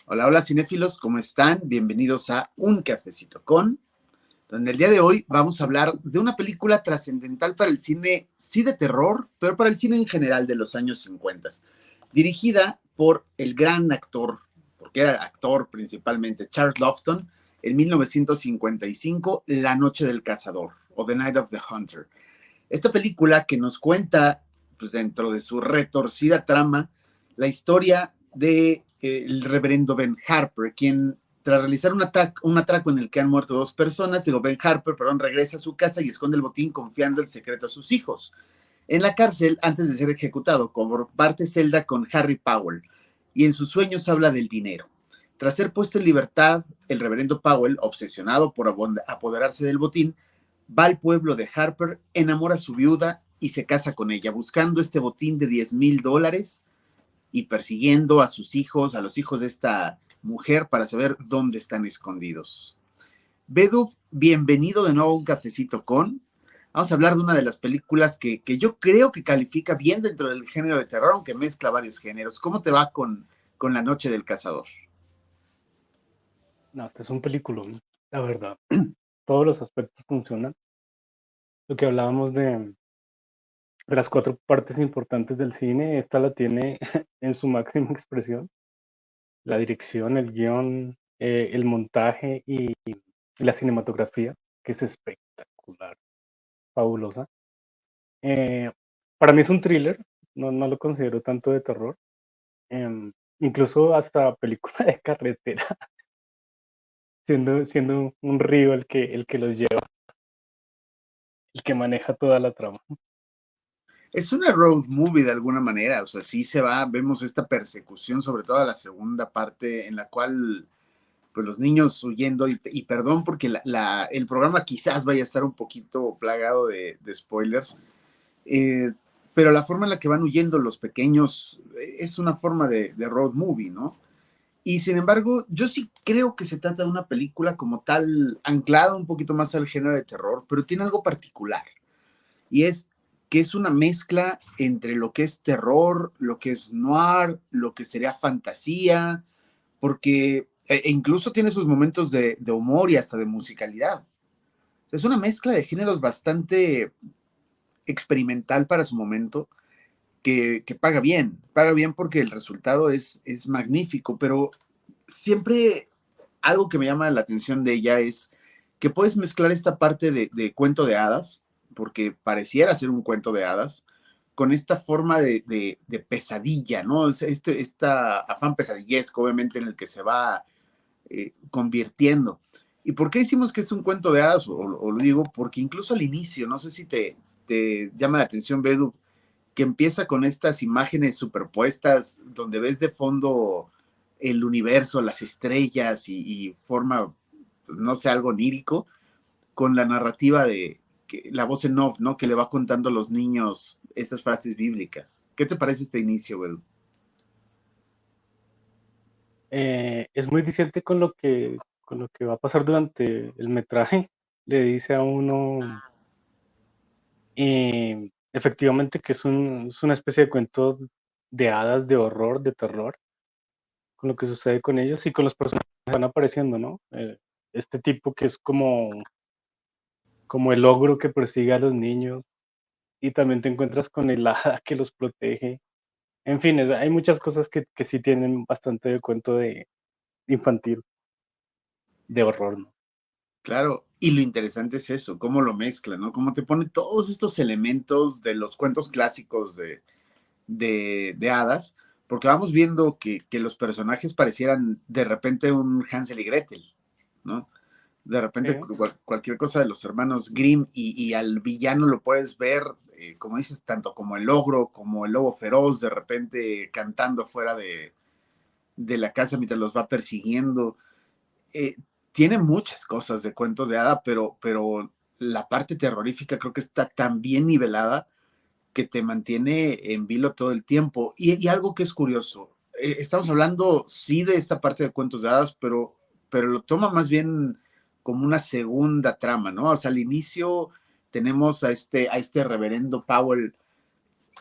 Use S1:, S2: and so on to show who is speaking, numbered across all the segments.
S1: Hola, hola cinéfilos, ¿cómo están? Bienvenidos a Un Cafecito con, donde el día de hoy vamos a hablar de una película trascendental para el cine, sí de terror, pero para el cine en general de los años 50, dirigida por el gran actor, porque era actor principalmente, Charles Lofton, en 1955, La Noche del Cazador, o The Night of the Hunter. Esta película que nos cuenta, pues dentro de su retorcida trama, la historia de el reverendo Ben Harper, quien tras realizar un atraco en el que han muerto dos personas, Ben Harper, perdón, regresa a su casa y esconde el botín confiando el secreto a sus hijos. En la cárcel, antes de ser ejecutado, comparte celda con Harry Powell y en sus sueños habla del dinero. Tras ser puesto en libertad, el reverendo Powell, obsesionado por apoderarse del botín, va al pueblo de Harper, enamora a su viuda y se casa con ella, buscando este botín de $10,000 y persiguiendo a sus hijos, a los hijos de esta mujer para saber dónde están escondidos. Bedu, bienvenido de nuevo a Un Cafecito con. Vamos a hablar de una de las películas que yo creo que califica bien dentro del género de terror, aunque mezcla varios géneros. ¿Cómo te va con La Noche del Cazador?
S2: No, este es un peliculón, la verdad. Todos los aspectos funcionan. Lo que hablábamos de las cuatro partes importantes del cine, esta la tiene en su máxima expresión. La dirección, el guión, el montaje y la cinematografía, que es espectacular, fabulosa. Eh, para mí es un thriller, no lo considero tanto de terror. Em, Incluso hasta película de carretera, siendo un río el que los lleva, el que maneja toda la trama.
S1: Es una road movie de alguna manera, o sea, sí se va, vemos esta persecución, sobre todo la segunda parte, en la cual pues los niños huyendo, y perdón porque el programa quizás vaya a estar un poquito plagado de spoilers, eh, pero la forma en la que van huyendo los pequeños es una forma de road movie, ¿no? Y sin embargo, yo sí creo que se trata de una película como tal, anclada un poquito más al género de terror, pero tiene algo particular, y es que es una mezcla entre lo que es terror, lo que es noir, lo que sería fantasía, porque incluso tiene sus momentos de humor y hasta de musicalidad. Es una mezcla de géneros bastante experimental para su momento, que paga bien porque el resultado es magnífico, pero siempre algo que me llama la atención de ella es que puedes mezclar esta parte de cuento de hadas, porque pareciera ser un cuento de hadas, con esta forma de pesadilla, ¿no? Esta afán pesadillesco, obviamente, en el que se va convirtiendo. ¿Y por qué decimos que es un cuento de hadas? O lo digo porque incluso al inicio, no sé si te llama la atención, Bedu, que empieza con estas imágenes superpuestas donde ves de fondo el universo, las estrellas y forma, pues, no sé, algo lírico, con la narrativa de la voz en off, ¿no? Que le va contando a los niños esas frases bíblicas. ¿Qué te parece este inicio, Bedu?
S2: Es muy diciente con lo que va a pasar durante el metraje. Le dice a uno, efectivamente, que es una especie de cuento de hadas, de horror, de terror, con lo que sucede con ellos y con los personajes que van apareciendo, ¿no? Este tipo que es como el ogro que persigue a los niños, y también te encuentras con el hada que los protege. En fin, hay muchas cosas que sí tienen bastante de cuento de infantil, de horror, ¿no?
S1: Claro, y lo interesante es eso, cómo lo mezcla, ¿no? Cómo te pone todos estos elementos de los cuentos clásicos de hadas, porque vamos viendo que los personajes parecieran de repente un Hansel y Gretel, ¿no? De repente
S2: Sí.
S1: cualquier cosa de los hermanos Grimm y al villano lo puedes ver, como dices, tanto como el ogro, como el lobo feroz, de repente cantando fuera de la casa mientras los va persiguiendo. Eh, Tiene muchas cosas de cuentos de hada, pero la parte terrorífica creo que está tan bien nivelada que te mantiene en vilo todo el tiempo. Y algo que es curioso, estamos hablando sí de esta parte de cuentos de hadas, pero lo toma más bien como una segunda trama, ¿no? O sea, al inicio tenemos a este reverendo Powell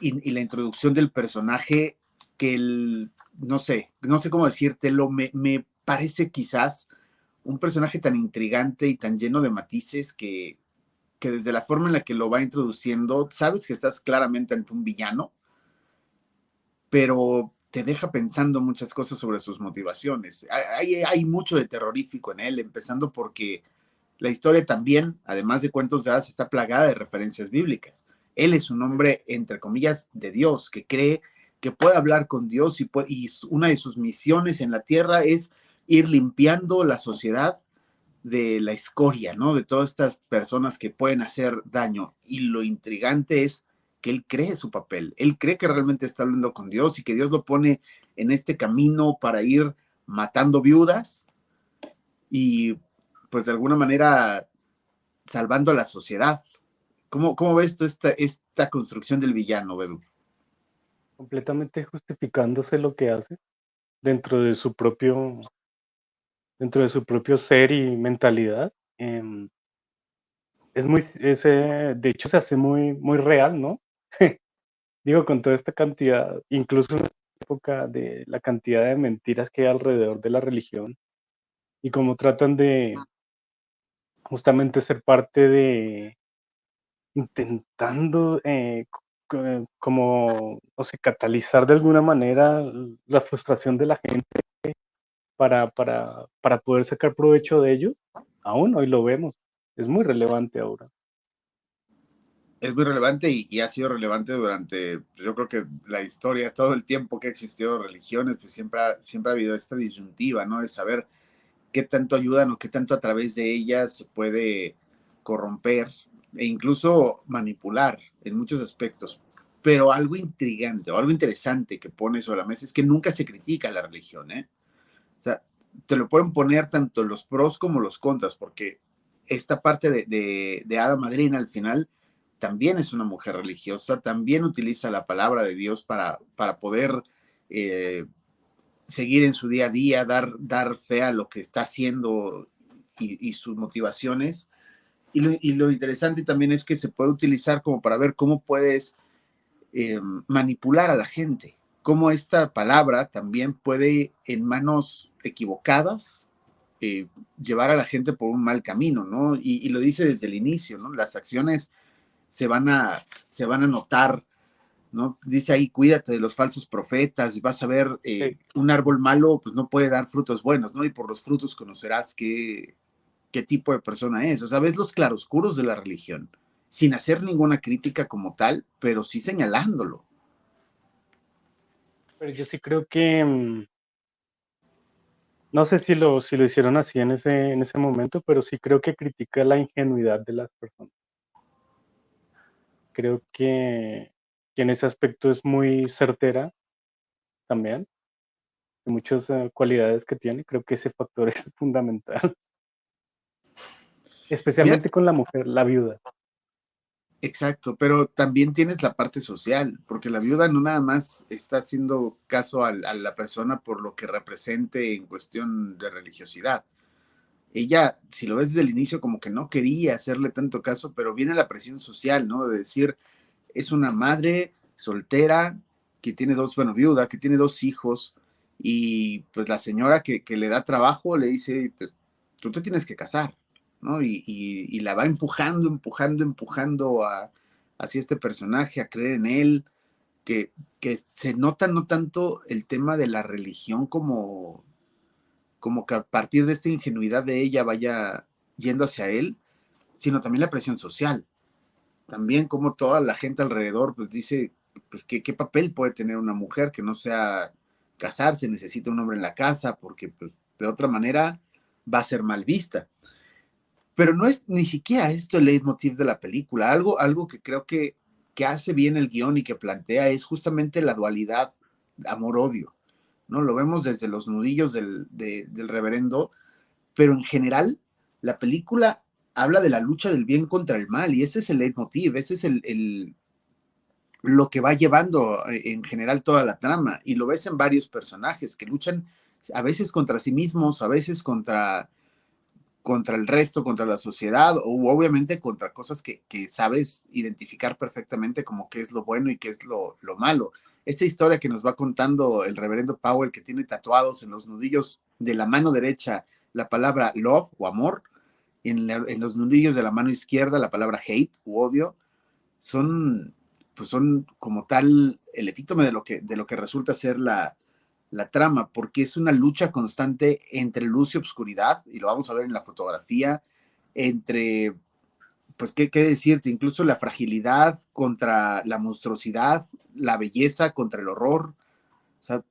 S1: y la introducción del personaje que no sé cómo decírtelo, me parece quizás un personaje tan intrigante y tan lleno de matices que desde la forma en la que lo va introduciendo, sabes que estás claramente ante un villano, pero te deja pensando muchas cosas sobre sus motivaciones. Hay mucho de terrorífico en él, empezando porque la historia también, además de cuentos de hadas, está plagada de referencias bíblicas. Él es un hombre, entre comillas, de Dios, que cree que puede hablar con Dios y una de sus misiones en la tierra es ir limpiando la sociedad de la escoria, ¿no? De todas estas personas que pueden hacer daño. Y lo intrigante es que él cree su papel, él cree que realmente está hablando con Dios y que Dios lo pone en este camino para ir matando viudas y pues de alguna manera salvando a la sociedad. ¿Cómo ves tú esta construcción del villano, Bedu?
S2: completamente justificándose lo que hace dentro de su propio, dentro de su propio ser y mentalidad. Em, de hecho, se hace muy real, ¿no? Digo, con toda esta cantidad, incluso en esta época de la cantidad de mentiras que hay alrededor de la religión y cómo tratan de justamente ser parte de intentando como, o sea, catalizar de alguna manera la frustración de la gente para poder sacar provecho de ello. Aún hoy lo vemos. Es muy relevante ahora.
S1: Es muy relevante y ha sido relevante durante, pues, yo creo que la historia, todo el tiempo que ha existido religiones, pues siempre ha habido esta disyuntiva, ¿no? De saber qué tanto ayudan o qué tanto a través de ellas se puede corromper e incluso manipular en muchos aspectos. Pero algo intrigante o algo interesante que pone sobre la mesa es que nunca se critica la religión, ¿eh? O sea, te lo pueden poner tanto los pros como los contras, porque esta parte de Hada Madrina al final también es una mujer religiosa, también utiliza la palabra de Dios para poder eh, seguir en su día a día, dar fe a lo que está haciendo y sus motivaciones. Y lo interesante también es que se puede utilizar como para ver cómo puedes manipular a la gente, cómo esta palabra también puede en manos equivocadas llevar a la gente por un mal camino, ¿no? Y lo dice desde el inicio, ¿no? Las acciones se van se van a notar, ¿no? Dice ahí, cuídate de los falsos profetas, vas a ver
S2: Sí.
S1: un árbol malo, pues no puede dar frutos buenos, ¿no? Y por los frutos conocerás qué tipo de persona es. O sea, ves los claroscuros de la religión, sin hacer ninguna crítica como tal, pero sí señalándolo.
S2: Pero yo sí creo que, no sé si lo hicieron así en ese momento, pero sí creo que critica la ingenuidad de las personas. Creo que en ese aspecto es muy certera también, de muchas cualidades que tiene. Creo que ese factor es fundamental,
S1: Mira,
S2: especialmente con la mujer, la viuda.
S1: exacto, pero también tienes la parte social, porque la viuda no nada más está haciendo caso a la persona por lo que represente en cuestión de religiosidad. Ella, si lo ves desde el inicio, como que no quería hacerle tanto caso, pero viene la presión social, ¿no? De decir, es una madre soltera que tiene bueno, viuda, que tiene dos hijos, y pues la señora que le da trabajo le dice, pues tú te tienes que casar, ¿no? Y la va empujando, empujando, empujando hacia este personaje, a creer en él, que se nota no tanto el tema de la religión como que a partir de esta ingenuidad de ella vaya yendo hacia él, sino también la presión social. También como toda la gente alrededor pues dice, pues qué papel puede tener una mujer que no sea casarse, necesita un hombre en la casa, porque pues, de otra manera va a ser mal vista. Pero no es ni siquiera esto el leitmotiv de la película. Algo que creo que hace bien el guión y que plantea es justamente la dualidad amor-odio. ¿No? Lo vemos desde los nudillos del reverendo, pero en general la película habla de la lucha del bien contra el mal y ese es el leitmotiv, ese es lo que va llevando en general toda la trama y lo ves en varios personajes que luchan a veces contra sí mismos, a veces contra el resto, contra la sociedad o obviamente contra cosas que sabes identificar perfectamente como qué es lo bueno y qué es lo malo. esta historia que nos va contando el reverendo Powell, que tiene tatuados en los nudillos de la mano derecha la palabra love o amor, y en los nudillos de la mano izquierda la palabra hate u odio, son, pues son como tal el epítome de lo que resulta ser la trama, porque es una lucha constante entre luz y obscuridad, y lo vamos a ver en la fotografía, entre, pues, ¿qué decirte? Incluso la fragilidad contra la monstruosidad, la belleza contra el horror, o sea,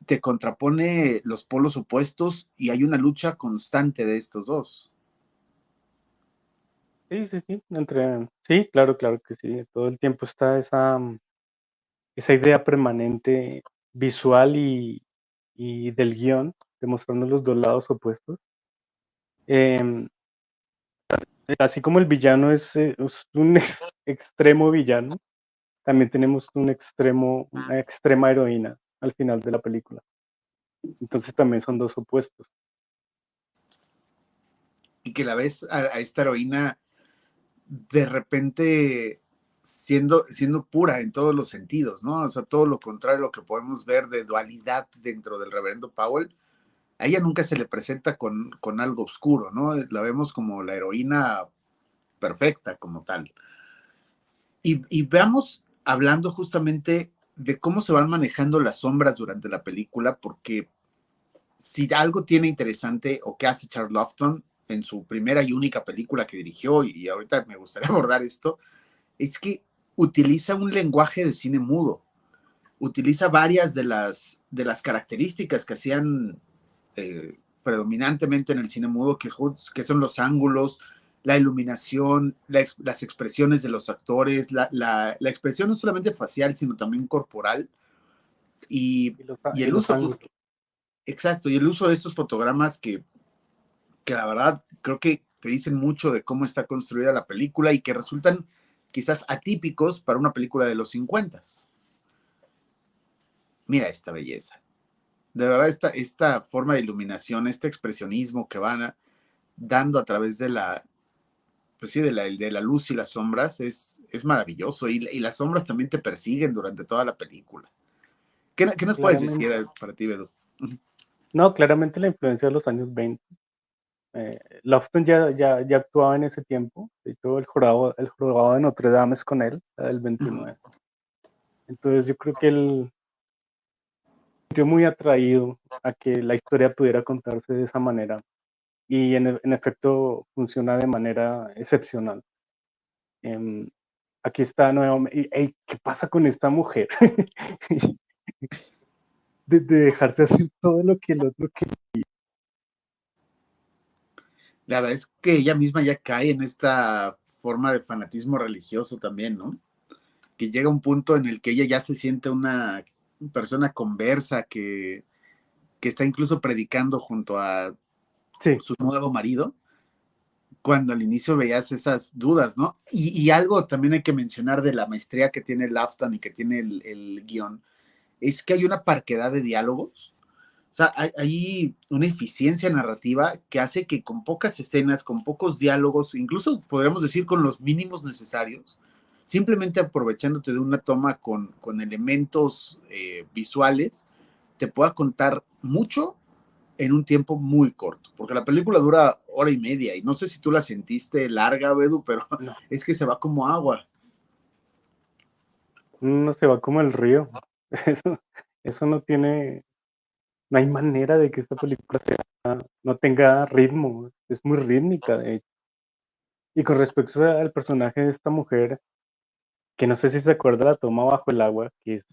S1: te contrapone los polos opuestos y hay una lucha constante de estos dos.
S2: Sí, sí, sí, sí, claro, claro que sí. Todo el tiempo está esa idea permanente visual y del guión, demostrando los dos lados opuestos. Em, Así como el villano es un extremo villano, también tenemos una extrema heroína al final de la película. Entonces también son dos opuestos.
S1: Y que la ves a esta heroína de repente siendo pura en todos los sentidos, ¿no? O sea, todo lo contrario a lo que podemos ver de dualidad dentro del reverendo Powell. A ella nunca se le presenta con algo oscuro, ¿no? La vemos como la heroína perfecta como tal. Y veamos, hablando justamente de cómo se van manejando las sombras durante la película, porque si algo tiene interesante o que hace Charles Lofton en su primera y única película que dirigió, y ahorita me gustaría abordar esto, es que utiliza un lenguaje de cine mudo, utiliza varias de las características que hacían predominantemente en el cine mudo, que son los ángulos, la iluminación, las expresiones de los actores, la expresión no solamente facial, sino también corporal, y, y
S2: Y
S1: el
S2: los
S1: uso
S2: ángulos.
S1: justo, exacto, y el uso de estos fotogramas que la verdad creo que te dicen mucho de cómo está construida la película y que resultan quizás atípicos para una película de los 50. Mira esta belleza. De verdad, esta forma de iluminación, este expresionismo que van dando a través de pues sí, de la luz y las sombras es maravilloso. Y las sombras también te persiguen durante toda la película. ¿Qué nos puedes
S2: Claramente,
S1: decir para ti, Bedu?
S2: no, claramente la influencia de los años 20. Lofton ya actuaba en ese tiempo, y todo el jorobado de Notre Dame es con él, la del 29. Entonces yo creo que él se sintió muy atraído a que la historia pudiera contarse de esa manera y en efecto funciona de manera excepcional. Em, Aquí está nuevamente, ey, ¿qué pasa con esta mujer? De dejarse hacer todo lo que el otro que...
S1: La verdad es que ella misma ya cae en esta forma de fanatismo religioso también, ¿no? Que llega un punto en el que ella ya se siente una persona conversa que está incluso predicando junto a
S2: Sí,
S1: su nuevo marido, cuando al inicio veías esas dudas, ¿no? Y algo también hay que mencionar de la maestría que tiene el Afton y que tiene el guión, es que hay una parquedad de diálogos. O sea, hay una eficiencia narrativa que hace que con pocas escenas, con pocos diálogos, incluso podríamos decir con los mínimos necesarios, simplemente aprovechándote de una toma con elementos visuales, te pueda contar mucho en un tiempo muy corto, porque la película dura hora y media y no sé si tú la sentiste larga, Bedu, pero
S2: no,
S1: es que se va como agua.
S2: no se va como el río. Eso, eso no tiene, no hay manera de que esta película no tenga ritmo, es muy rítmica de hecho. Y con respecto al personaje de esta mujer, que no sé si se acuerda la toma bajo el agua, que es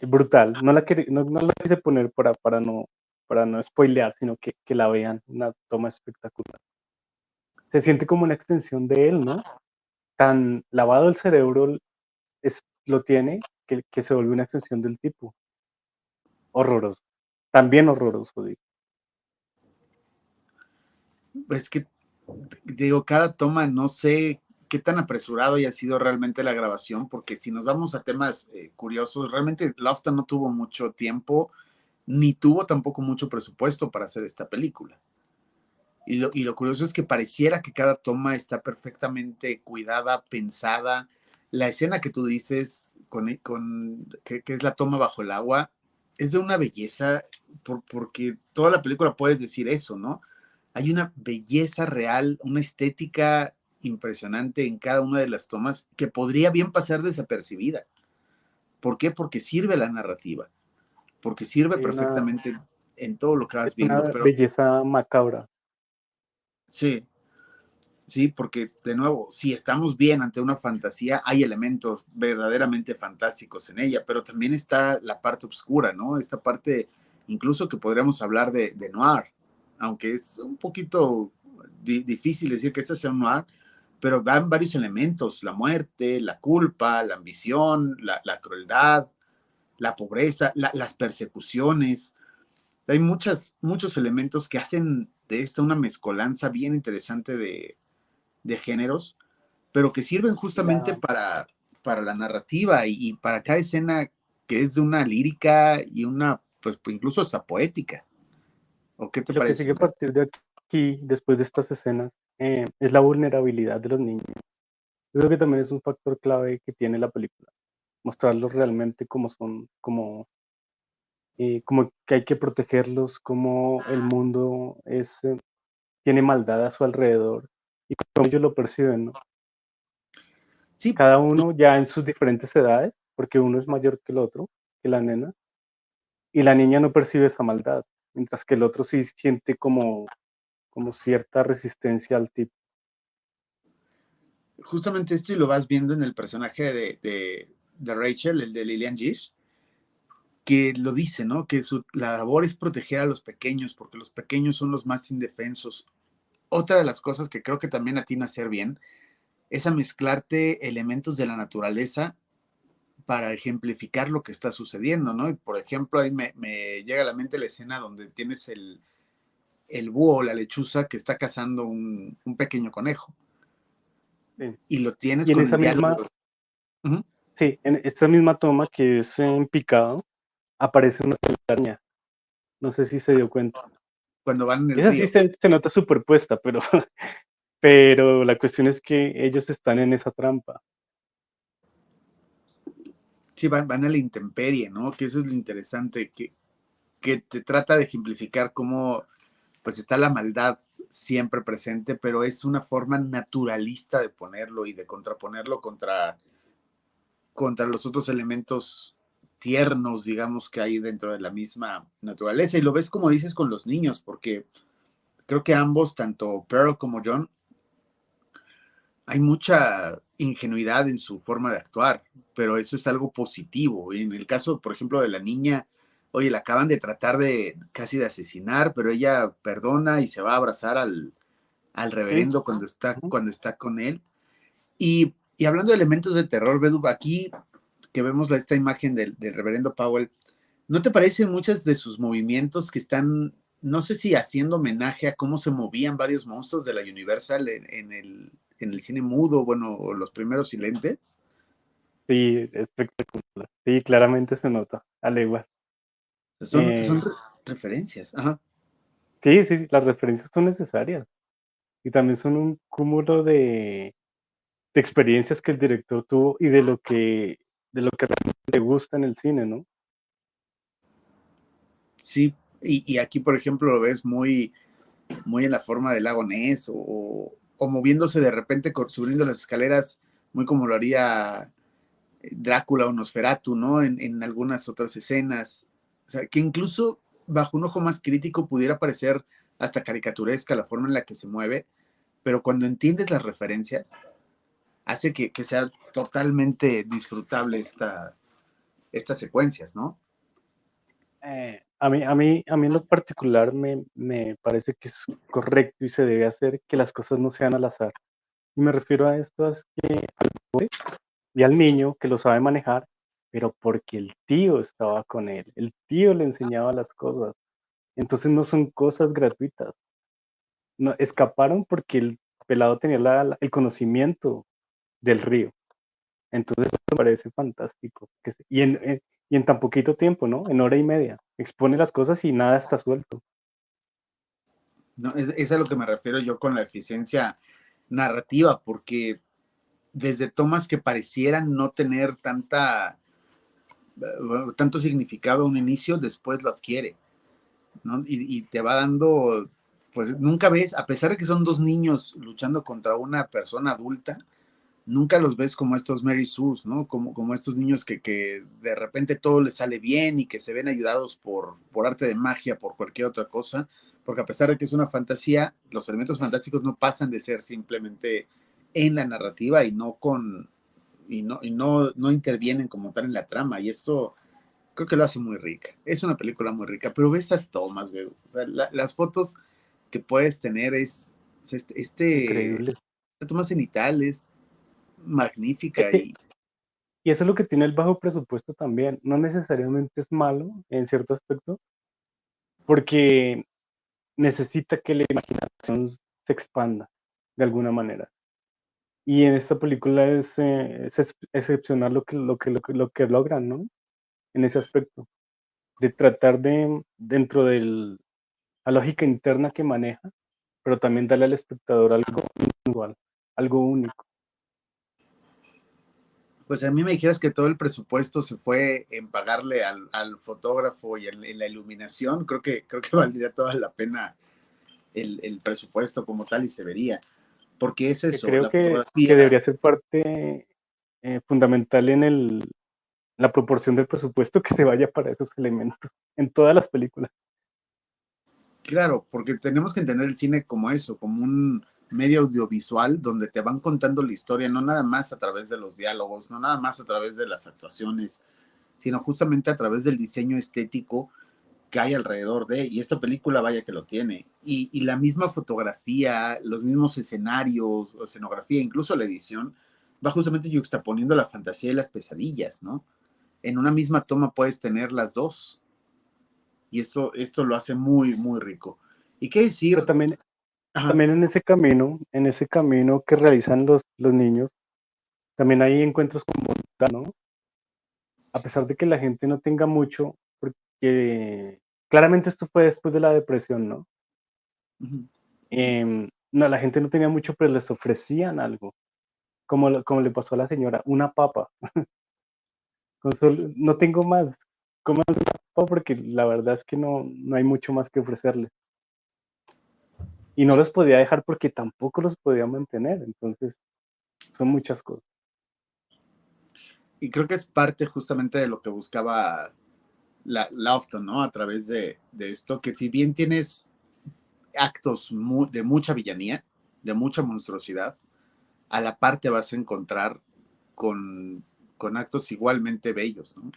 S2: brutal, no la quise poner para no spoilear, sino que la vean, una toma espectacular. Se siente como una extensión de él, ¿no? Tan lavado el cerebro lo tiene que se vuelve una extensión del tipo. Horroroso, también horroroso, digo.
S1: Es que, digo, cada toma, no sé qué tan apresurado haya sido realmente la grabación, porque si nos vamos a temas curiosos, realmente Lofton no tuvo mucho tiempo, ni tuvo tampoco mucho presupuesto para hacer esta película. Y lo curioso es que pareciera que cada toma está perfectamente cuidada, pensada. La escena que tú dices, que es la toma bajo el agua, es de una belleza, porque toda la película puedes decir eso, ¿no? Hay una belleza real, una estética impresionante en cada una de las tomas que podría bien pasar desapercibida. ¿Por qué? Porque sirve la narrativa, porque sirve
S2: Hay una,
S1: perfectamente en todo lo que
S2: es
S1: vas viendo,
S2: una
S1: pero
S2: belleza macabra.
S1: sí, sí, porque de nuevo, si estamos bien ante una fantasía, hay elementos verdaderamente fantásticos en ella, pero también está la parte oscura, ¿no? Esta parte, incluso que podríamos hablar de noir, aunque es un poquito difícil decir que este sea un noir, pero van varios elementos, la muerte, la culpa, la ambición, la crueldad, la pobreza, las persecuciones. Hay muchos elementos que hacen de esta una mezcolanza bien interesante de géneros, pero que sirven
S2: Y
S1: justamente
S2: la,
S1: para la narrativa y para cada escena que es de una lírica y una, pues incluso hasta poética. ¿O qué te
S2: y lo que
S1: parece?
S2: sigue a partir de aquí, después de estas escenas, es la vulnerabilidad de los niños. Yo creo que también es un factor clave que tiene la película, mostrarlos realmente como son, como que hay que protegerlos, como el mundo tiene maldad a su alrededor y como ellos lo perciben, ¿no?
S1: Sí,
S2: Cada uno ya en sus diferentes edades, porque uno es mayor que el otro, que la nena, y la niña no percibe esa maldad, mientras que el otro sí siente como cierta resistencia al tipo.
S1: justamente esto y lo vas viendo en el personaje de Rachel, el de Lillian Gish, que lo dice, ¿no? Que la labor es proteger a los pequeños, porque los pequeños son los más indefensos. Otra de las cosas que creo que también atina a hacer bien es a mezclarte elementos de la naturaleza para ejemplificar lo que está sucediendo, ¿no? Y por ejemplo, ahí me llega a la mente la escena donde tienes el búho, la lechuza, que está cazando un pequeño conejo
S2: Sí.
S1: y lo tienes
S2: Y en
S1: con
S2: esa
S1: el diálogo.
S2: misma,
S1: Uh-huh.
S2: sí, en esta misma toma que es en picado, aparece una araña. No sé si se dio cuenta.
S1: Cuando van en el
S2: Esa sí
S1: río.
S2: se nota superpuesta, pero, pero la cuestión es que ellos están en esa trampa.
S1: Sí, van a la intemperie, ¿no? Que eso es lo interesante, que te trata de ejemplificar cómo pues está la maldad siempre presente, pero es una forma naturalista de ponerlo y de contraponerlo contra los otros elementos tiernos, digamos, que hay dentro de la misma naturaleza. Y lo ves como dices con los niños, porque creo que ambos, tanto Pearl como John, hay mucha ingenuidad en su forma de actuar, pero eso es algo positivo. Y en el caso, por ejemplo, de la niña, oye, la acaban de tratar de casi de asesinar, pero ella perdona y se va a abrazar al
S2: Sí.
S1: reverendo
S2: Ujú.
S1: cuando está con él. Y hablando de elementos de terror, Bedu, aquí que vemos esta imagen del reverendo Powell, ¿no te parecen muchos de sus movimientos que están, no sé si haciendo homenaje a cómo se movían varios monstruos de la Universal en el cine mudo, bueno, o los primeros silentes?
S2: Sí, espectacular. Sí, claramente se nota, a leguas.
S1: Son
S2: Eh,
S1: referencias. Ajá.
S2: sí, sí, sí, las referencias son necesarias y también son un cúmulo de experiencias que el director tuvo y de lo que realmente le gusta en el cine, ¿no?
S1: Sí, y aquí, por ejemplo, lo ves muy en la forma del lago Ness o moviéndose de repente, subiendo las escaleras, muy como lo haría Drácula o Nosferatu, ¿no? En algunas otras escenas. O sea, que incluso bajo un ojo más crítico pudiera parecer hasta caricaturesca la forma en la que se mueve, pero cuando entiendes las referencias, hace que sea totalmente disfrutable estas secuencias, ¿no?
S2: A mí en lo particular me parece que es correcto y se debe hacer que las cosas no sean al azar. Y me refiero a esto, es que y al niño que lo sabe manejar, pero porque el tío estaba con él, el tío le enseñaba las cosas. Entonces no son cosas gratuitas. No, escaparon porque el pelado tenía el conocimiento del río. Entonces eso me parece fantástico. Y en tan poquito tiempo, ¿no? En hora y media. Expone las cosas y nada está suelto.
S1: No, es a lo que me refiero yo con la eficiencia narrativa, porque desde tomas que parecieran no tener tanta tanto significado a un inicio, después lo adquiere, ¿no? Y te va dando, pues nunca ves, a pesar de que son dos niños luchando contra una persona adulta, nunca los ves como estos Mary Sue's, ¿no? Como estos niños que de repente todo les sale bien y que se ven ayudados por arte de magia, por cualquier otra cosa, porque a pesar de que es una fantasía, los elementos fantásticos no pasan de ser simplemente en la narrativa y no intervienen como tal en la trama, y eso creo que lo hace muy rica. Es una película muy rica, pero ve estas tomas, güey. O sea, las fotos que puedes tener
S2: Increíble.
S1: esta toma cenital es
S2: Eh,
S1: magnífica
S2: eh,
S1: y
S2: Y eso es lo que tiene el bajo presupuesto también. No necesariamente es malo en cierto aspecto, porque necesita que la imaginación se expanda de alguna manera. Y en esta película es excepcional lo que logran, ¿no? En ese aspecto, de tratar de, dentro de la lógica interna que maneja, pero también darle al espectador algo individual, algo único.
S1: pues a mí me dijeras que todo el presupuesto se fue en pagarle al fotógrafo y en la iluminación, creo que valdría toda la pena el presupuesto como tal y se vería, porque es
S2: Que
S1: eso,
S2: creo
S1: la
S2: que
S1: fotografía.
S2: debería ser parte fundamental en la proporción del presupuesto que se vaya para esos elementos en todas las películas.
S1: Claro, porque tenemos que entender el cine como eso, como un medio audiovisual donde te van contando la historia, no nada más a través de los diálogos, no nada más a través de las actuaciones, sino justamente a través del diseño estético que hay alrededor de, y esta película vaya que lo tiene, y la misma fotografía, los mismos escenarios, o escenografía, incluso la edición, va justamente juxtaponiendo la fantasía y las pesadillas, ¿no? En una misma toma puedes tener las dos, y esto lo hace muy, muy rico. ¿Y qué
S2: Pero
S1: decir?
S2: también,
S1: Ajá.
S2: también en ese camino que realizan los niños, también hay encuentros con voluntad, ¿no? A pesar de que la gente no tenga mucho, porque claramente esto fue después de la depresión, ¿no?
S1: Uh-huh.
S2: No, la gente no tenía mucho, pero les ofrecían algo, como le pasó a la señora, una papa. No tengo más, coman una papa porque la verdad es que no hay mucho más que ofrecerle. Y no los podía dejar porque tampoco los podía mantener. Entonces, son muchas cosas.
S1: Y creo que es parte justamente de lo que buscaba Lofton, ¿no? A través de esto, que si bien tienes actos de mucha villanía, de mucha monstruosidad, a la par te vas a encontrar con, con actos igualmente bellos, ¿no?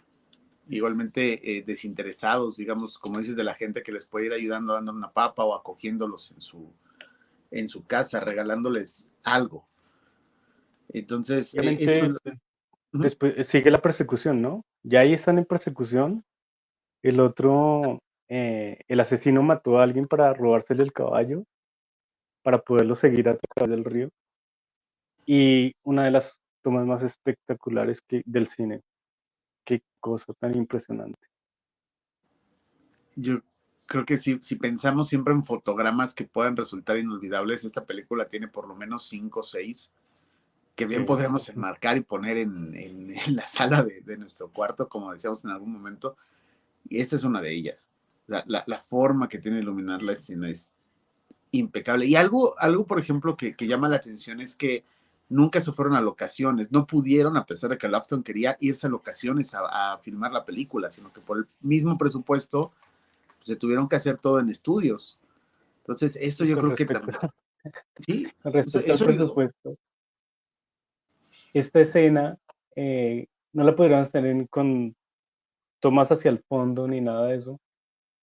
S1: Igualmente desinteresados, digamos, como dices, de la gente que les puede ir ayudando, dando una papa o acogiéndolos en su casa, regalándoles algo. Entonces, eso...
S2: Obviamente,
S1: Uh-huh.
S2: después sigue la persecución, ¿no? Ya ahí están en persecución. El otro, el asesino mató a alguien para robársele el caballo, para poderlo seguir a través del río. Y una de las tomas más espectaculares del cine. Qué cosa tan impresionante.
S1: Yo creo que si pensamos siempre en fotogramas que puedan resultar inolvidables, esta película tiene por lo menos 5 o 6 que bien
S2: Sí.
S1: podríamos enmarcar y poner en la sala de nuestro cuarto, como decíamos en algún momento, y esta es una de ellas. O sea, la forma que tiene de iluminar la escena es impecable. Y algo por ejemplo, que llama la atención es que nunca se fueron a locaciones, no pudieron, a pesar de que Lofton quería irse a locaciones a filmar la película, sino que por el mismo presupuesto se tuvieron que hacer todo en estudios. Entonces, eso
S2: Y
S1: yo
S2: con
S1: creo que
S2: respecto,
S1: también, sí,
S2: con respecto al
S1: eso ayudó.
S2: presupuesto, esta escena no la podrían hacer con tomas hacia el fondo ni nada de eso.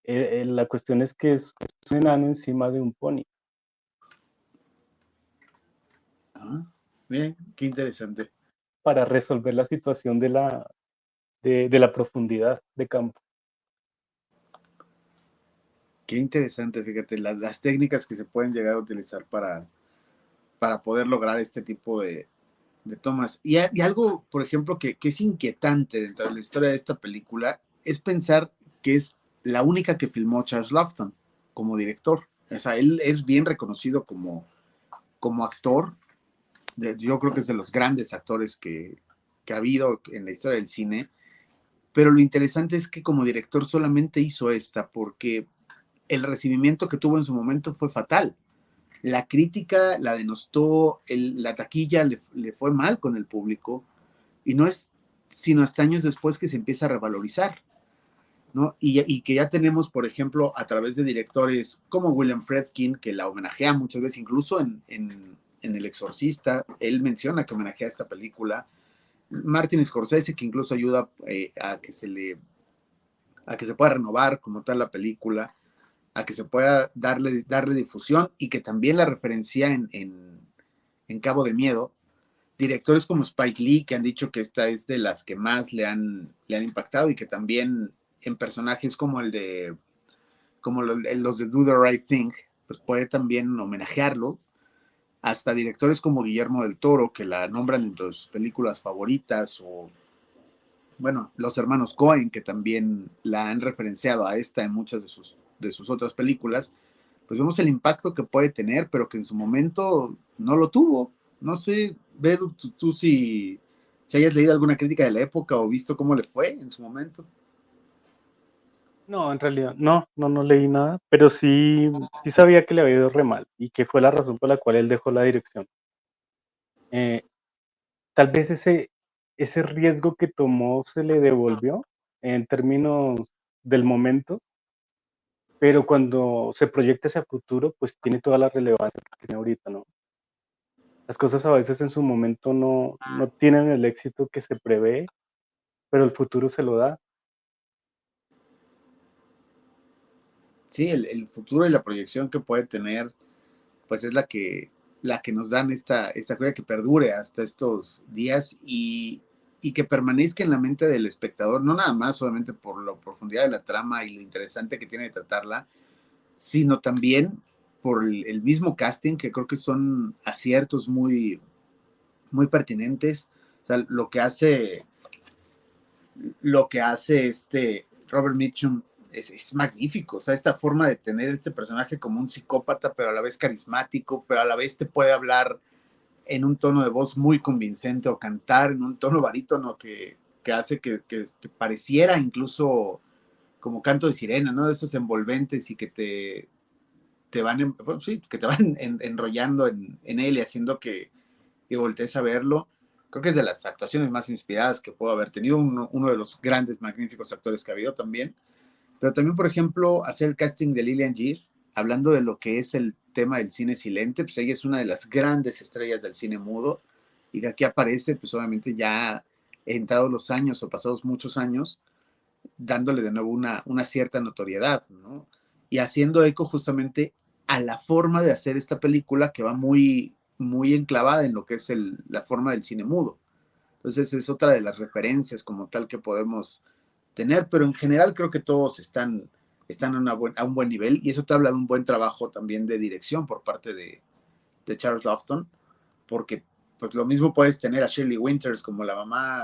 S2: La cuestión es que es un enano encima de un pony
S1: Ah, bien, qué interesante.
S2: para resolver la situación de la profundidad de campo.
S1: Qué interesante, fíjate, las técnicas que se pueden llegar a utilizar para poder lograr este tipo de tomas. Y algo, por ejemplo, que es inquietante dentro de la historia de esta película es pensar que es la única que filmó Charles Lofton como director. O sea, él es bien reconocido como actor. Yo creo que es de los grandes actores que ha habido en la historia del cine. pero lo interesante es que como director solamente hizo esta porque el recibimiento que tuvo en su momento fue fatal. La crítica la denostó, la taquilla le fue mal con el público y no es sino hasta años después que se empieza a revalorizar, ¿no? Y que ya tenemos, por ejemplo, a través de directores como William Friedkin, que la homenajea muchas veces, incluso en El Exorcista, él menciona que homenajea esta película. Martin Scorsese, que incluso ayuda a que se pueda renovar como tal la película, a que se pueda darle difusión y que también la referencia en Cabo de Miedo. Directores como Spike Lee, que han dicho que esta es de las que más le han impactado y que también en personajes como los de Do the Right Thing, pues puede también homenajearlo. Hasta directores como Guillermo del Toro, que la nombran entre sus películas favoritas, o bueno, los hermanos Coen, que también la han referenciado a esta en muchas de sus otras películas, pues vemos el impacto que puede tener, pero que en su momento no lo tuvo. No sé, ver tú si hayas leído alguna crítica de la época o visto cómo le fue en su momento.
S2: No, en realidad, no leí nada, pero sí sabía que le había ido re mal y que fue la razón por la cual él dejó la dirección. Eh, Tal vez ese riesgo que tomó se le devolvió en términos del momento, pero cuando se proyecta hacia futuro, pues tiene toda la relevancia que tiene ahorita, ¿no? Las cosas a veces en su momento no tienen el éxito que se prevé, pero el futuro se lo da.
S1: Sí, el futuro y la proyección que puede tener, pues es la que nos dan esta cosa que perdure hasta estos días y que permanezca en la mente del espectador, no nada más solamente por la profundidad de la trama y lo interesante que tiene de tratarla, sino también por el mismo casting, que creo que son aciertos muy pertinentes. O sea, lo que hace Robert Mitchum es magnífico. O sea, esta forma de tener este personaje como un psicópata, pero a la vez carismático, pero a la vez te puede hablar en un tono de voz muy convincente o cantar en un tono barítono que hace que pareciera incluso como canto de sirena, ¿no? De esos envolventes y que te van, bueno, sí, que te van enrollando en él y haciendo que voltees a verlo. Creo que es de las actuaciones más inspiradas que puedo haber tenido, uno de los grandes, magníficos actores que ha habido también. Pero también, por ejemplo, hacer el casting de Lillian Gill, hablando de lo que es el tema del cine silente, pues ella es una de las grandes estrellas del cine mudo y de aquí aparece, pues obviamente ya entrados los años o pasados muchos años, dándole de nuevo una cierta notoriedad, ¿no? Y haciendo eco justamente a la forma de hacer esta película que va muy enclavada en lo que es la forma del cine mudo. Entonces es otra de las referencias como tal que podemos tener, pero en general creo que todos están a un buen nivel y eso te habla de un buen trabajo también de dirección por parte de Charles Lofton, porque pues lo mismo puedes tener a Shirley Winters como la mamá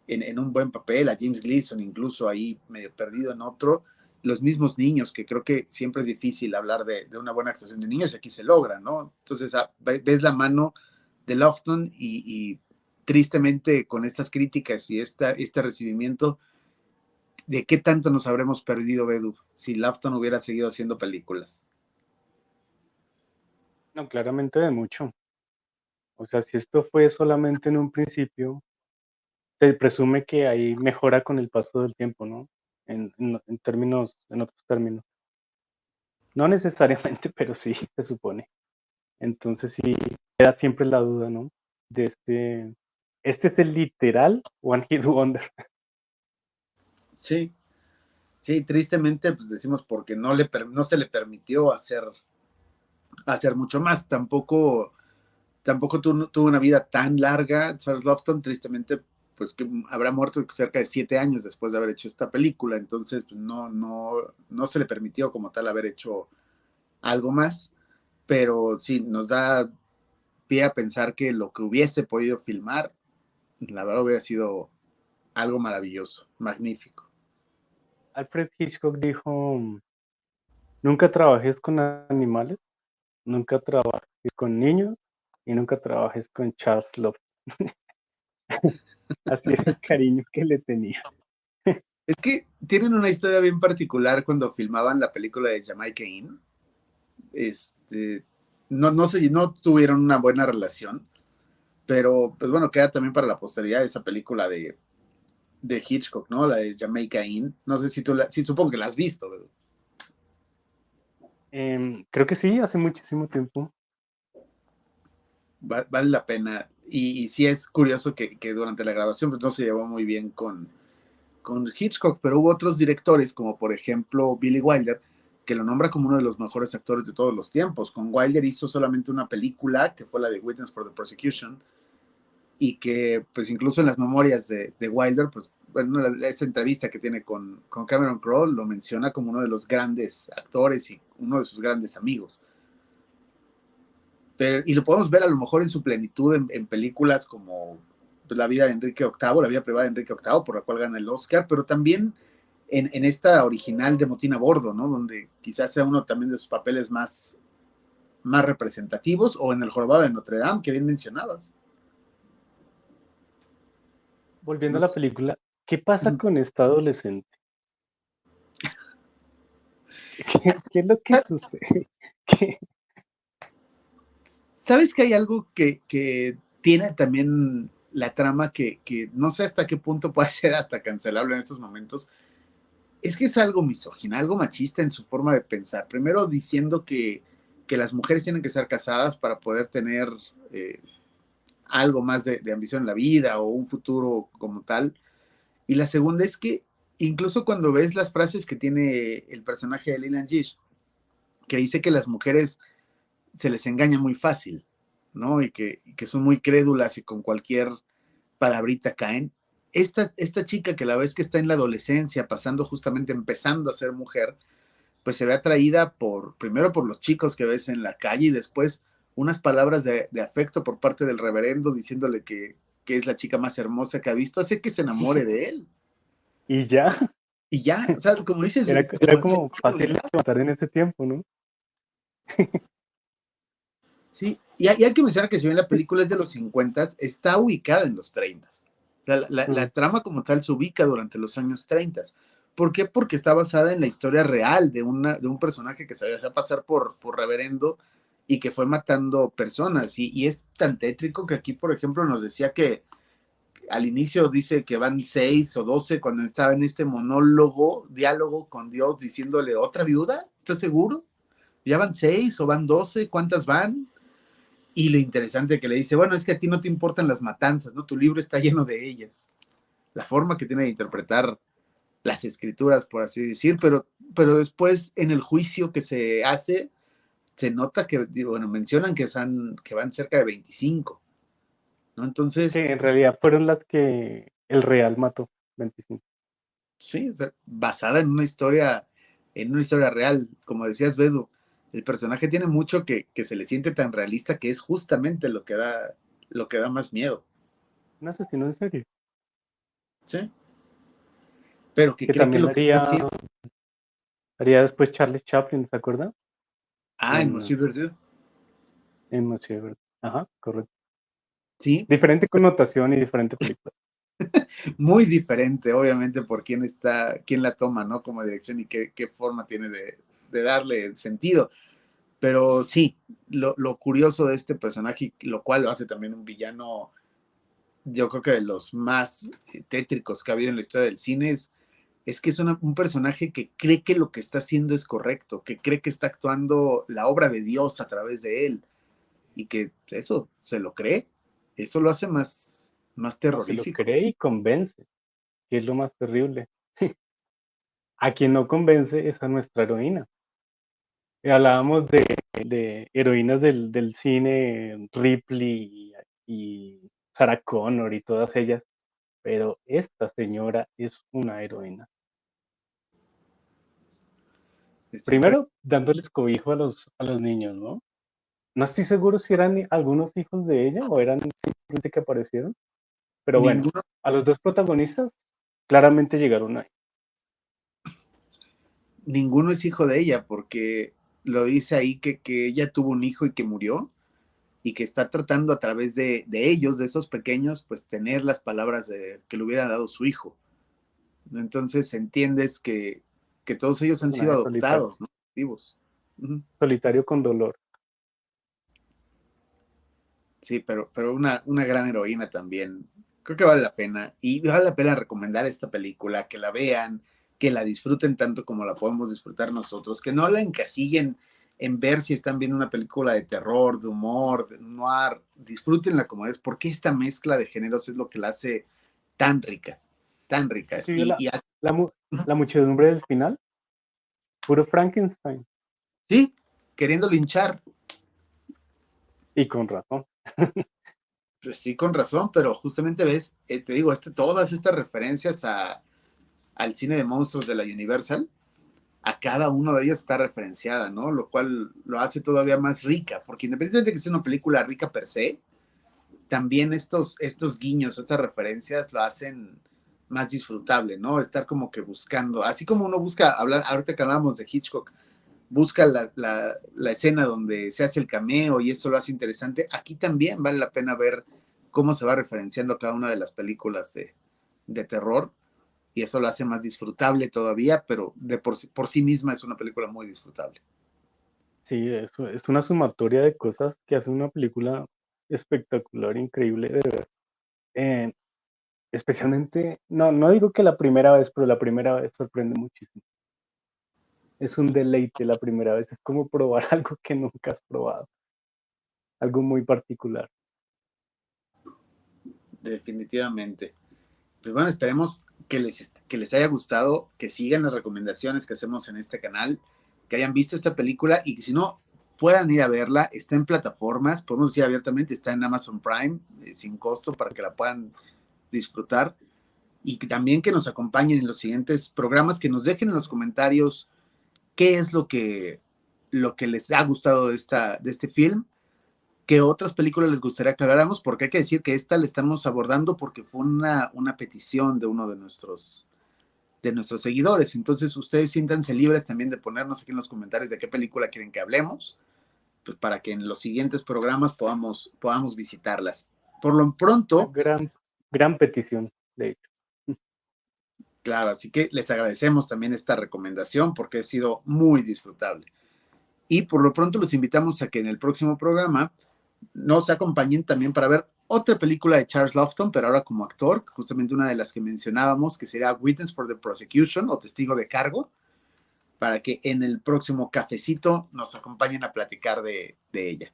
S1: en un buen papel, a James Gleason incluso ahí medio perdido en otro, los mismos niños, que creo que siempre es difícil hablar de una buena actuación de niños y aquí se logra, ¿no? Entonces ves la mano de Lofton y tristemente con estas críticas y este recibimiento, ¿de qué tanto nos habremos perdido, Bedu, si Lofton hubiera seguido haciendo películas?
S2: No, claramente de mucho. O sea, si esto fue solamente en un principio, se presume que hay mejora con el paso del tiempo, ¿no? En términos, en otros términos. No necesariamente, pero sí, se supone. Entonces sí, queda siempre la duda, ¿no? De este es el literal One Hit Wonder.
S1: Sí, sí, tristemente pues decimos porque no se le permitió hacer mucho más, tampoco tuvo una vida tan larga. Charles Lofton, tristemente, pues que habrá muerto cerca de 7 años después de haber hecho esta película, entonces pues, no se le permitió como tal haber hecho algo más, pero sí, nos da pie a pensar que lo que hubiese podido filmar, la verdad hubiera sido algo maravilloso, magnífico.
S2: Alfred Hitchcock dijo, nunca trabajes con animales, nunca trabajes con niños y nunca trabajes con Charles Love. Así es el cariño que le tenía.
S1: Es que tienen una historia bien particular cuando filmaban la película de Jamaica Inn. Este, no sé, no tuvieron una buena relación, pero pues bueno, queda también para la posteridad esa película de Hitchcock, ¿no? La de Jamaica Inn. No sé si si supongo que la has visto, ¿verdad?
S2: Creo que sí, hace muchísimo tiempo.
S1: Vale la pena. Y sí es curioso que durante la grabación pues, no se llevó muy bien con Hitchcock, pero hubo otros directores, como por ejemplo Billy Wilder, que lo nombra como uno de los mejores actores de todos los tiempos. Con Wilder hizo solamente una película, que fue la de Witness for the Prosecution, y que pues incluso en las memorias de Wilder, pues bueno, esa entrevista que tiene con Cameron Crowe lo menciona como uno de los grandes actores y uno de sus grandes amigos. Pero, y lo podemos ver a lo mejor en su plenitud en películas como pues, La vida de Enrique VIII, La vida privada de Enrique VIII, por la cual gana el Oscar, pero también en esta original de Motín a Bordo, ¿no? Donde quizás sea uno también de sus papeles más representativos, o en El Jorobado de Notre Dame, que bien mencionabas.
S2: Volviendo
S1: No
S2: a la
S1: sé.
S2: película, ¿qué pasa con esta adolescente? ¿Qué es lo que sucede? ¿Qué?
S1: ¿Sabes que hay algo que tiene también la trama que no sé hasta qué punto puede ser hasta cancelable en estos momentos? Es que es algo misógina, algo machista en su forma de pensar. Primero diciendo que las mujeres tienen que ser casadas para poder tener eh, algo más de ambición en la vida o un futuro como tal. Y la segunda es que incluso cuando ves las frases que tiene el personaje de Leland Gish, que dice que las mujeres se les engaña muy fácil, ¿no? Y que son muy crédulas y con cualquier palabrita caen. Esta chica que la ves que está en la adolescencia, pasando justamente, empezando a ser mujer, pues se ve atraída primero por los chicos que ves en la calle y después unas palabras de afecto por parte del reverendo diciéndole que es la chica más hermosa que ha visto, hace que se enamore de él.
S2: Y ya,
S1: Y ya, o sea, como dices,
S2: era,
S1: es
S2: era
S1: demasiada
S2: como fácil
S1: crédulidad.
S2: matar en ese tiempo, ¿no?
S1: Sí, y hay que mencionar que si bien la película es de los 50, está ubicada en los 30. O sea, la
S2: Mm.
S1: trama como tal se ubica durante los años 30. ¿Por qué? Porque está basada en la historia real de un personaje que se dejó pasar por reverendo y que fue matando personas. Y es tan tétrico que aquí, por ejemplo, nos decía que al inicio dice que van 6 o 12 cuando estaba en este monólogo, diálogo con Dios, diciéndole, ¿otra viuda? ¿Estás seguro? ¿Ya van 6 o van 12? ¿Cuántas van? Y lo interesante que le dice, bueno, es que a ti no te importan las matanzas, ¿no? Tu libro está lleno de ellas. La forma que tiene de interpretar las escrituras, por así decir, pero después en el juicio que se hace, se nota que, bueno, mencionan que van cerca de 25, ¿no? Entonces,
S2: Que en realidad fueron las que el Real mató, 25.
S1: sí, o sea, basada en una historia real, como decías, Bedu, el personaje tiene mucho que se le siente tan realista que es justamente lo que da más miedo,
S2: Un asesino en serie,
S1: ¿sí? Pero que
S2: que
S1: cree que
S2: también
S1: lo que está
S2: haría,
S1: haciendo.
S2: haría después Charles Chaplin, ¿se acuerda?
S1: Ah, en
S2: En,
S1: Monsieur Verdieu.
S2: Monsieur Bird. Ajá, correcto.
S1: Sí,
S2: Diferente connotación y diferente película.
S1: muy diferente, obviamente, por quién la toma, ¿no? Como dirección y qué forma tiene de darle sentido. Pero sí, lo curioso de este personaje, lo cual lo hace también un villano, yo creo que de los más tétricos que ha habido en la historia del cine, es que es un personaje que cree que lo que está haciendo es correcto, que cree que está actuando la obra de Dios a través de él y que eso se lo cree. Eso lo hace más
S2: No, se lo
S1: terrorífico.
S2: cree y convence, que es lo más terrible. A quien no convence es a nuestra heroína. Hablábamos de heroínas del cine, Ripley y Sarah Connor y todas ellas, pero esta señora es una heroína.
S1: Está
S2: Primero, dándoles cobijo a los niños, ¿no? No estoy seguro si eran algunos hijos de ella o eran simplemente que aparecieron, pero bueno,
S1: ninguno,
S2: a los dos protagonistas claramente llegaron ahí.
S1: es hijo de ella, porque lo dice ahí que ella tuvo un hijo y que murió, y que está tratando a través de ellos, de esos pequeños, pues tener las palabras que le hubiera dado su hijo. Entonces entiendes que todos ellos han sido
S2: Personaje solitario,
S1: adoptados, ¿no? Vivos. Ujú.
S2: solitario con dolor.
S1: Sí, pero una gran heroína también. Creo que vale la pena. Y vale la pena recomendar esta película, que la vean, que la disfruten tanto como la podemos disfrutar nosotros, que no la encasillen en ver si están viendo una película de terror, de humor, de noir. Disfrútenla como es, porque esta mezcla de géneros es lo que la hace tan rica, tan rica.
S2: Sí, vio
S1: Y hace,
S2: la, la muchedumbre del final, puro Frankenstein.
S1: sí, queriendo linchar.
S2: Y con razón.
S1: Pues sí, con razón, pero justamente ves, te digo, todas estas referencias al cine de monstruos de la Universal, a cada uno de ellos está referenciada, ¿no? Lo cual lo hace todavía más rica, porque independientemente de que sea una película rica per se, también estos guiños, estas referencias lo hacen más disfrutable, ¿no? Estar como que buscando, así como uno busca hablar, ahorita que hablamos de Hitchcock, busca la escena donde se hace el cameo y eso lo hace interesante, aquí también vale la pena ver cómo se va referenciando cada una de las películas de terror y eso lo hace más disfrutable todavía, pero por sí misma es una película muy disfrutable.
S2: Sí, es una sumatoria de cosas que hace una película espectacular, increíble de ver. Eh, especialmente, no digo que la primera vez, pero la primera vez sorprende muchísimo. Es un deleite la primera vez, es como probar algo que nunca has probado, algo muy particular.
S1: Definitivamente. Pues bueno, esperemos que les haya gustado, que sigan las recomendaciones que hacemos en este canal, que hayan visto esta película y que si no, puedan ir a verla. Está en plataformas, podemos decir abiertamente, está en Amazon Prime, sin costo para que la puedan disfrutar. Y que también que nos acompañen en los siguientes programas, que nos dejen en los comentarios qué es lo que les ha gustado de este film, qué otras películas les gustaría que habláramos, porque hay que decir que esta la estamos abordando porque fue una petición de uno de nuestros seguidores. Entonces, ustedes siéntanse libres también de ponernos aquí en los comentarios de qué película quieren que hablemos, pues para que en los siguientes programas podamos visitarlas. Por lo
S2: Una
S1: pronto,
S2: gran petición, de hecho.
S1: claro, así que les agradecemos también esta recomendación porque ha sido muy disfrutable. Y por lo pronto los invitamos a que en el próximo programa nos acompañen también para ver otra película de Charles Lofton, pero ahora como actor, justamente una de las que mencionábamos, que sería Witness for the Prosecution o Testigo de Cargo, para que en el próximo cafecito nos acompañen a platicar de ella.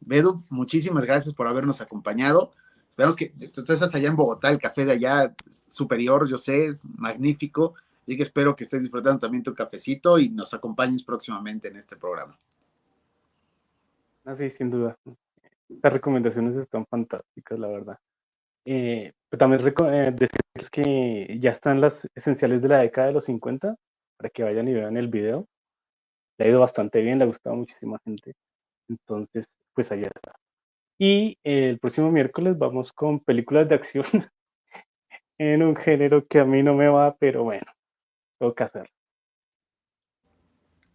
S1: Bedu, muchísimas gracias por habernos acompañado. Esperamos que tú estás allá en Bogotá, el café de allá superior, yo sé, es magnífico. Así que espero que estés disfrutando también tu cafecito y nos acompañes próximamente en este programa.
S2: Así, sin duda. Estas recomendaciones están fantásticas, la verdad. Pero también decirles que ya están las esenciales de la década de los 50 para que vayan y vean el video. Le ha ido bastante bien, le ha gustado a muchísima gente. Entonces, pues allá está. Y el próximo miércoles vamos con películas de acción en un género que a mí no me va, pero bueno, tengo que hacerlo.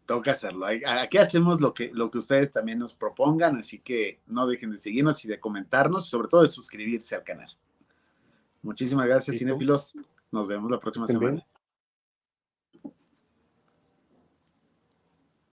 S1: Toca hacerlo. Aquí hacemos lo que ustedes también nos propongan, así que no dejen de seguirnos y de comentarnos, sobre todo de suscribirse al canal. Muchísimas gracias,
S2: ¿Listo?
S1: cinéfilos. Nos vemos la próxima
S2: Estén bien.
S1: semana.